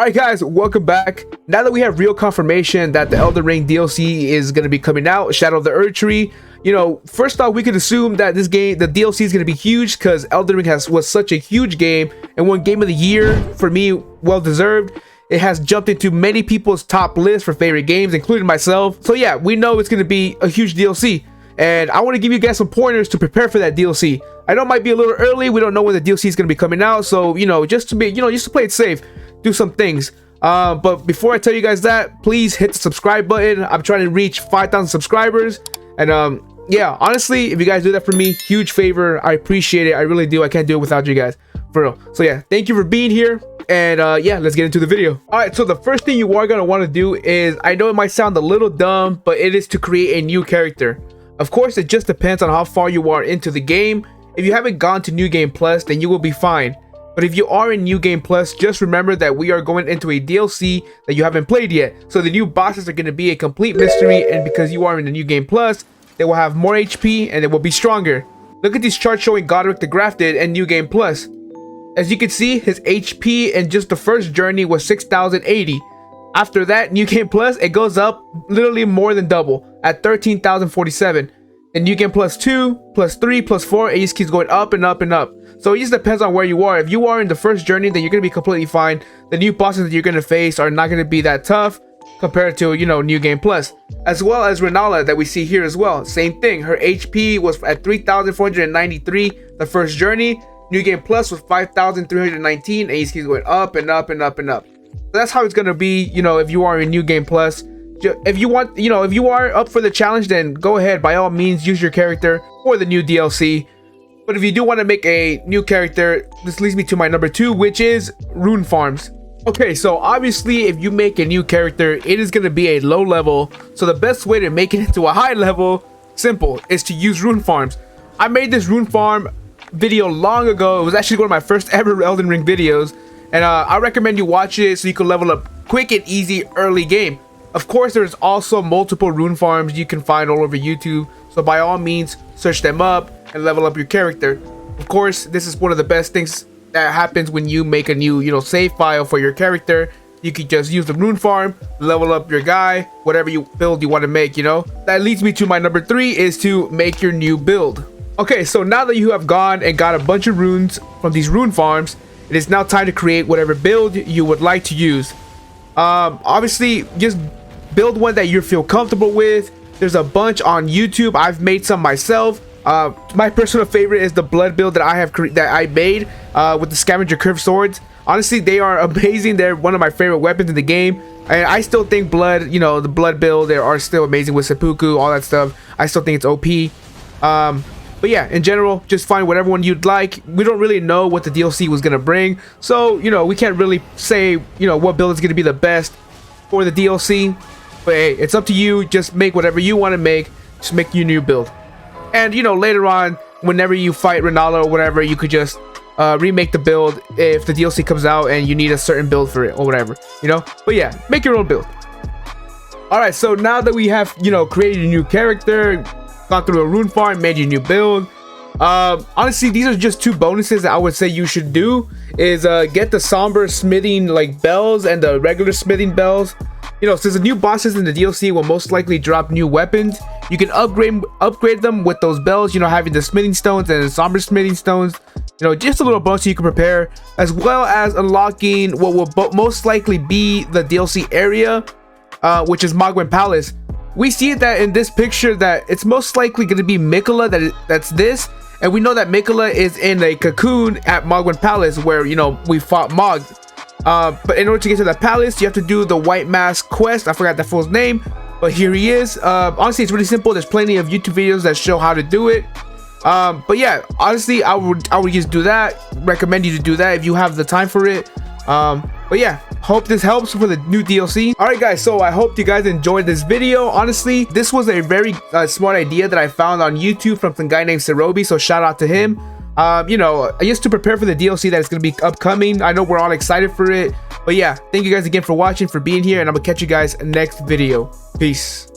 Alright guys, welcome back. Now that we have real confirmation that the Elden Ring DLC is going to be coming out, Shadow of the Erdtree, you know, first off, we could assume that this game, the DLC is going to be huge because Elden Ring was such a huge game and won Game of the Year, for me, well deserved. It has jumped into many people's top lists for favorite games, including myself. So yeah, we know it's going to be a huge DLC. And I want to give you guys some pointers to prepare for that DLC. I know it might be a little early. We don't know when the DLC is going to be coming out. So, you know, just to play it safe, do some things. But before I tell you guys that, please hit the subscribe button. I'm trying to reach 5,000 subscribers. And yeah, honestly, if you guys do that for me, huge favor. I appreciate it. I really do. I can't do it without you guys, for real. So yeah, thank you for being here. And yeah, let's get into the video. All right, so the first thing you are going to want to do is, I know it might sound a little dumb, but it is to create a new character. Of course, it just depends on how far you are into the game. If you haven't gone to New Game Plus, then you will be fine. But if you are in New Game Plus, just remember that we are going into a DLC that you haven't played yet. So the new bosses are going to be a complete mystery, and because you are in the New Game Plus, they will have more HP and they will be stronger. Look at these charts showing Godric the Grafted and New Game Plus. As you can see, his HP in just the first journey was 6,080. After that, New Game Plus, it goes up literally more than double at 13,047. And New Game Plus 2, plus 3, plus 4, it just keeps going up and up and up. So it just depends on where you are. If you are in the first journey, then you're going to be completely fine. The new bosses that you're going to face are not going to be that tough compared to, you know, New Game Plus. As well as Renala that we see here as well. Same thing. Her HP was at 3,493 the first journey. New Game Plus was 5,319, and it just keeps going up and up and up and up. So that's how it's going to be, you know, if you are in New Game Plus. If you want, you know, if you are up for the challenge, then go ahead, by all means, use your character for the new DLC. But if you do want to make a new character, this leads me to my number 2, which is Rune Farms. Okay, so obviously, if you make a new character, it is going to be a low level. So the best way to make it into a high level, simple, is to use Rune Farms. I made this Rune Farm video long ago. It was actually one of my first ever Elden Ring videos. And I recommend you watch it so you can level up quick and easy early game. Of course, there's also multiple rune farms you can find all over YouTube. So by all means, search them up and level up your character. Of course, this is one of the best things that happens when you make a new, you know, save file for your character. You can just use the rune farm, level up your guy, whatever you build you want to make, you know. That leads me to my number 3, is to make your new build. Okay, so now that you have gone and got a bunch of runes from these rune farms, it is now time to create whatever build you would like to use. Obviously, just build one that you feel comfortable with. There's a bunch on YouTube. I've made some myself. My personal favorite is the blood build that I made with the scavenger curved swords. Honestly, they are amazing. They're one of my favorite weapons in the game, and I still think blood, you know, the blood build, they are still amazing with seppuku, all that stuff. I still think it's OP. But yeah, in general, just find whatever one you'd like. We don't really know what the DLC was gonna bring, so you know, we can't really say, you know, what build is gonna be the best for the DLC. But hey, it's up to you. Just make whatever you want to make. Just make your new build. And you know, later on, whenever you fight Renala or whatever, you could just remake the build if the DLC comes out and you need a certain build for it or whatever, you know. But yeah, make your own build. All right, so now that we have, you know, created a new character, gone through a rune farm, made your new build, honestly, these are just 2 bonuses that I would say you should do. Is get the somber smithing like bells and the regular smithing bells. You know, since the new bosses in the DLC will most likely drop new weapons, you can upgrade them with those bells, you know, having the smithing stones and the somber smithing stones. You know, just a little bonus you can prepare, as well as unlocking what will most likely be the DLC area, which is Mogwen Palace. We see that in this picture that it's most likely going to be Mikola that's this, and we know that Mikola is in a cocoon at Mogwen Palace where, you know, we fought Mog. But in order to get to that palace, you have to do the White Mask quest. I forgot that fool's name, but here he is. Honestly, it's really simple. There's plenty of YouTube videos that show how to do it. But yeah, honestly, I would just do that. Recommend you to do that if you have the time for it. But yeah, hope this helps for the new DLC. All right, guys, so I hope you guys enjoyed this video. Honestly, this was a very smart idea that I found on YouTube from some guy named Serobi, so shout out to him. You know, just to prepare for the DLC that is going to be upcoming. I know we're all excited for it, but yeah, thank you guys again for watching, for being here, and I'm gonna catch you guys next video. Peace.